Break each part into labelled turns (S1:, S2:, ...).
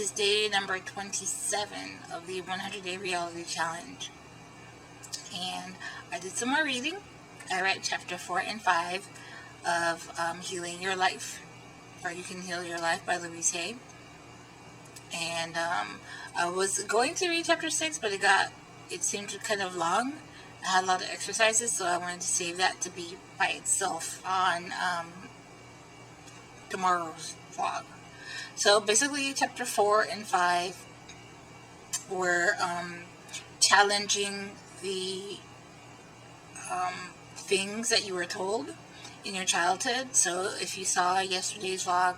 S1: This is day number 27 of the 100-day reality challenge. And I did some more reading. I read chapter 4 and 5 of Healing Your Life, or You Can Heal Your Life by Louise Hay. And I was going to read chapter 6, but it seemed kind of long. I had a lot of exercises, so I wanted to save that to be by itself on tomorrow's vlog. So basically, chapter 4 and 5 were challenging the things that you were told in your childhood. So if you saw yesterday's vlog,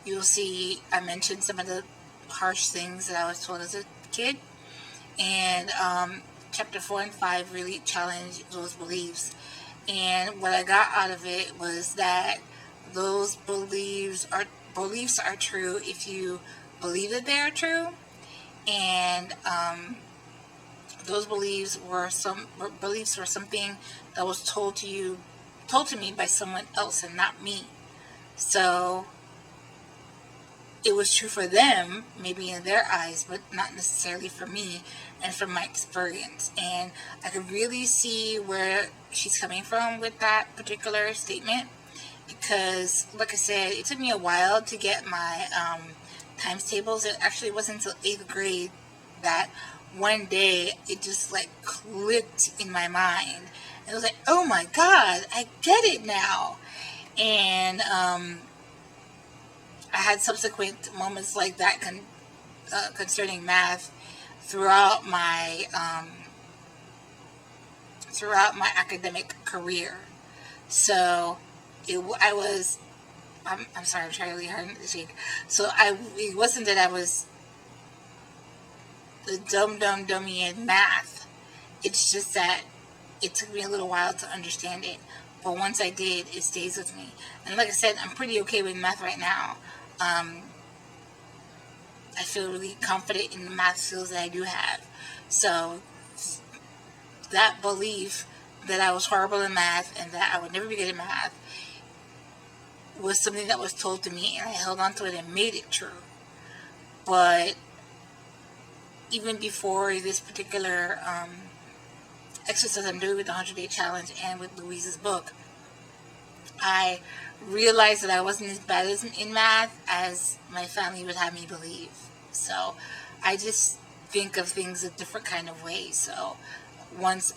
S1: you'll see I mentioned some of the harsh things that I was told as a kid. And chapter 4 and 5 really challenged those beliefs. And what I got out of it was that those beliefs are true if you believe that they are true. And those beliefs were something that was told to me by someone else and not me. So it was true for them, maybe in their eyes, but not necessarily for me and from my experience. And I could really see where she's coming from with that particular statement, because, like I said, it took me a while to get my times tables. It actually wasn't until 8th grade that one day it just like clicked in my mind. It was like, oh my God, I get it now. And I had subsequent moments like that concerning math throughout my academic career. So I'm sorry, I'm trying really hard to speak. So it wasn't that I was the dummy in math. It's just that it took me a little while to understand it. But once I did, it stays with me. And like I said, I'm pretty okay with math right now. I feel really confident in the math skills that I do have. So that belief that I was horrible in math and that I would never be good at math was something that was told to me, and I held on to it and made it true. But even before this particular exercise I'm doing with the 100-day challenge and with Louise's book, I realized that I wasn't as bad in math as my family would have me believe. So I just think of things a different kind of way. So once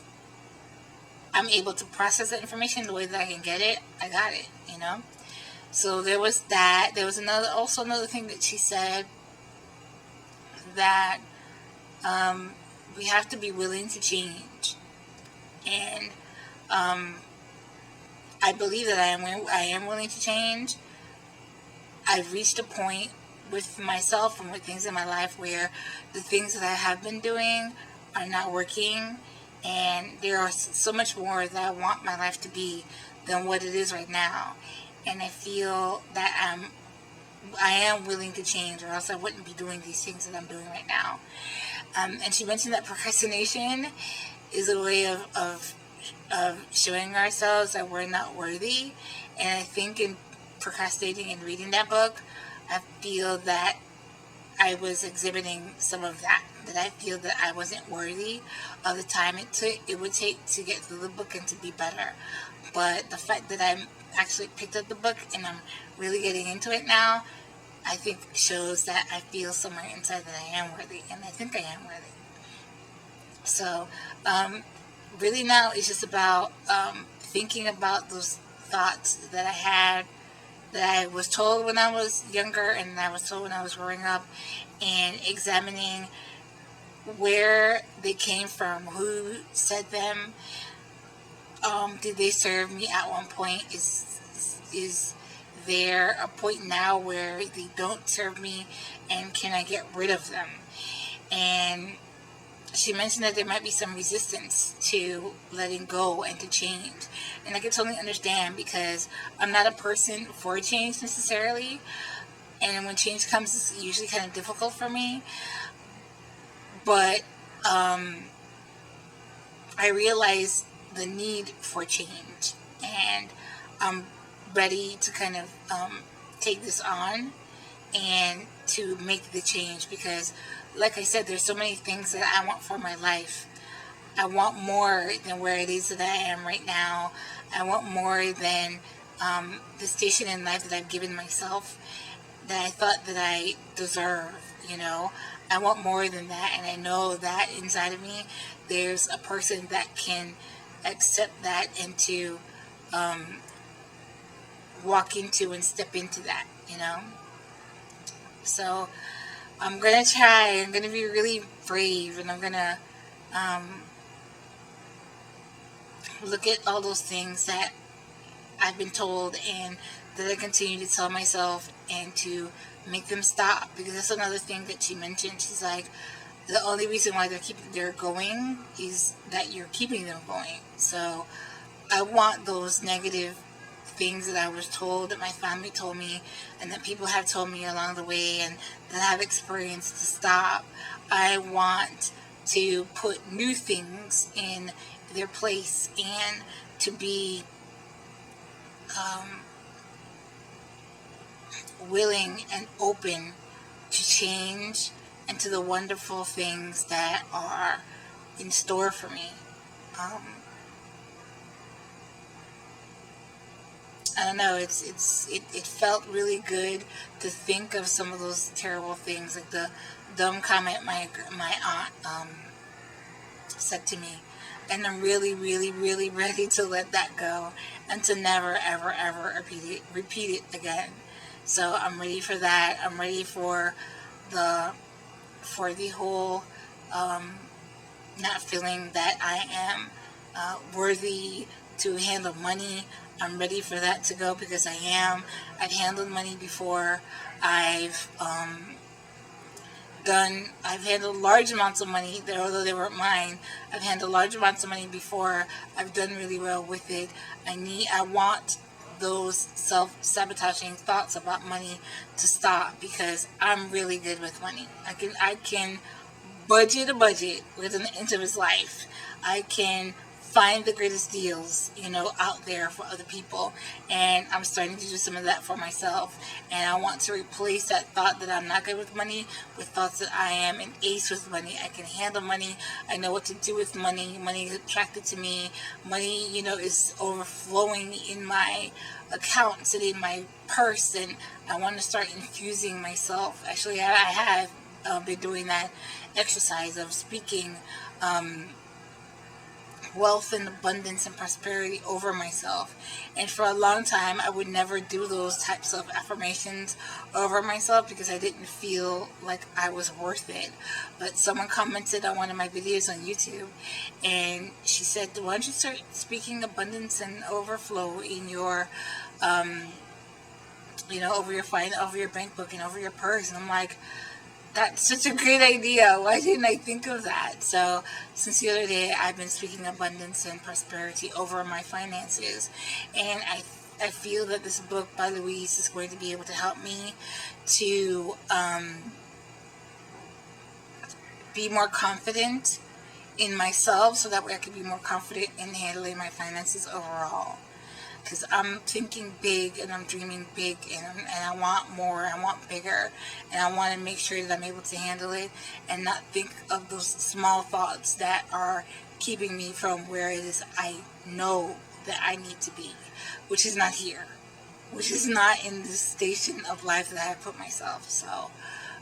S1: I'm able to process that information the way that I can get it, I got it, So there was that. There was another thing that she said, that we have to be willing to change. And I believe that I am willing to change. I've reached a point with myself and with things in my life where the things that I have been doing are not working, and there are so much more that I want my life to be than what it is right now. And I feel that I am willing to change, or else I wouldn't be doing these things that I'm doing right now. And she mentioned that procrastination is a way of showing ourselves that we're not worthy. And I think in procrastinating and reading that book, I feel that I was exhibiting some of that I feel that I wasn't worthy of the time it would take to get through the book and to be better. But the fact that I actually picked up the book and I'm really getting into it now, I think shows that I feel somewhere inside that I am worthy, and I think I am worthy. So really now it's just about thinking about those thoughts that I had, that I was told when I was younger and I was told when I was growing up, and examining where they came from, who said them, did they serve me at one point, is there a point now where they don't serve me, and can I get rid of them? And she mentioned that there might be some resistance to letting go and to change. And I can totally understand, because I'm not a person for change necessarily. And when change comes, it's usually kind of difficult for me. But I realize the need for change. And I'm ready to kind of take this on and to make the change, because like I said, there's so many things that I want for my life. I want more than where it is that I am right now. I want more than the station in life that I've given myself, that I thought that I deserve, you know. I want more than that, and I know that inside of me there's a person that can accept that and to um, walk into and step into that, you know. So I'm gonna try. I'm gonna be really brave, and I'm gonna um, look at all those things that I've been told and that I continue to tell myself, and to make them stop. Because that's another thing that she mentioned. She's like, the only reason why they're going is that you're keeping them going. So I want those negative things that I was told, that my family told me, and that people have told me along the way, and that I've experienced, to stop. I want to put new things in their place, and to be um, willing and open to change and to the wonderful things that are in store for me. Um, I don't know. It felt really good to think of some of those terrible things, like the dumb comment my aunt said to me, and I'm really, really, really ready to let that go, and to never, ever, ever repeat it again. So I'm ready for that. I'm ready the for the whole um, not feeling that I am worthy to handle money. I'm ready for that to go, because I am. I've handled money before. I've I've handled large amounts of money, although they weren't mine. I've handled large amounts of money before. I've done really well with it. I want those self-sabotaging thoughts about money to stop, because I'm really good with money. I can budget a budget within an inch of his life. I can find the greatest deals, out there for other people. And I'm starting to do some of that for myself. And I want to replace that thought that I'm not good with money with thoughts that I am an ace with money. I can handle money. I know what to do with money. Money is attracted to me. Money, is overflowing in my accounts and in my purse. And I want to start infusing myself. Actually, I have been doing that exercise of speaking wealth and abundance and prosperity over myself. And for a long time, I would never do those types of affirmations over myself, because I didn't feel like I was worth it. But someone commented on one of my videos on YouTube, and she said, why don't you start speaking abundance and overflow in your over your bank book and over your purse. And I'm like, that's such a great idea. Why didn't I think of that? So since the other day, I've been speaking abundance and prosperity over my finances. And I feel that this book by Louise is going to be able to help me to be more confident in myself, so that way I can be more confident in handling my finances overall. Because I'm thinking big, and I'm dreaming big, and I want more, I want bigger, and I want to make sure that I'm able to handle it, and not think of those small thoughts that are keeping me from where it is I know that I need to be, which is not here, which is not in this station of life that I have put myself. So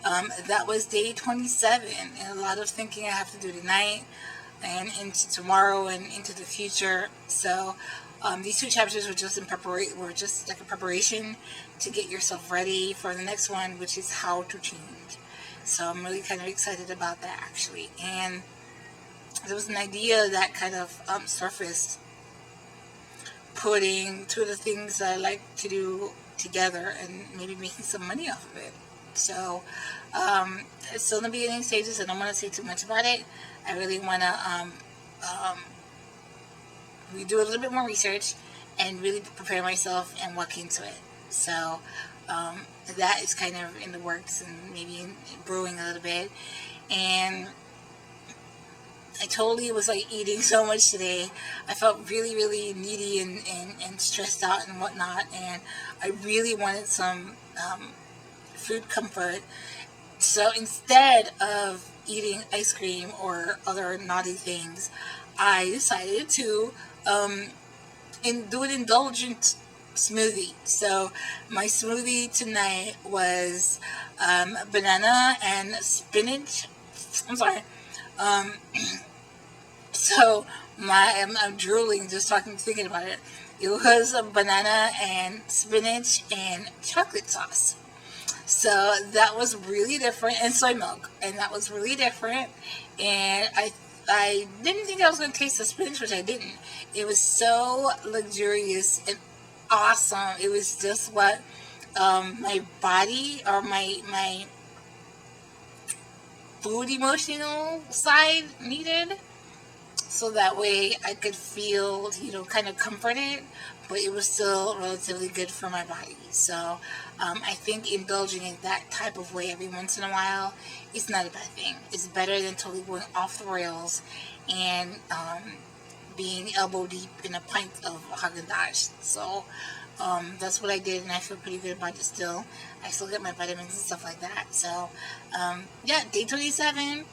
S1: that was day 27, and a lot of thinking I have to do tonight and into tomorrow and into the future. So these two chapters were just like a preparation to get yourself ready for the next one, which is how to change. So I'm really kind of excited about that, actually. And there was an idea that kind of surfaced, putting two of the things that I like to do together and maybe making some money off of it. So it's still in the beginning stages. I don't want to say too much about it. I really want to we do a little bit more research and really prepare myself and walk into it. So that is kind of in the works and maybe brewing a little bit. And I totally was like eating so much today. I felt really, really needy and stressed out and whatnot. And I really wanted some food comfort. So instead of eating ice cream or other naughty things, I decided to um, do an indulgent smoothie. So my smoothie tonight was banana and spinach. I'm sorry. Um, so I'm drooling just thinking about it. It was a banana and spinach and chocolate sauce. So that was really different, and soy milk, and that was really different. And I didn't think I was going to taste the spinach, which I didn't. It was so luxurious and awesome. It was just what my body or my food emotional side needed. So that way I could feel, kind of comforted, but it was still relatively good for my body. So I think indulging in that type of way every once in a while is not a bad thing. It's better than totally going off the rails and being elbow deep in a pint of Haagen-Dazs. So that's what I did, and I feel pretty good about it still. I still get my vitamins and stuff like that. So yeah, day 27,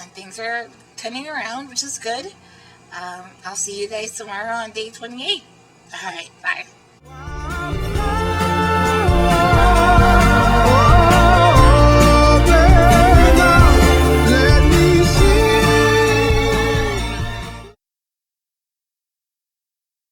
S1: and things are turning around, which is good. I'll see you guys tomorrow on day 28. All right, bye.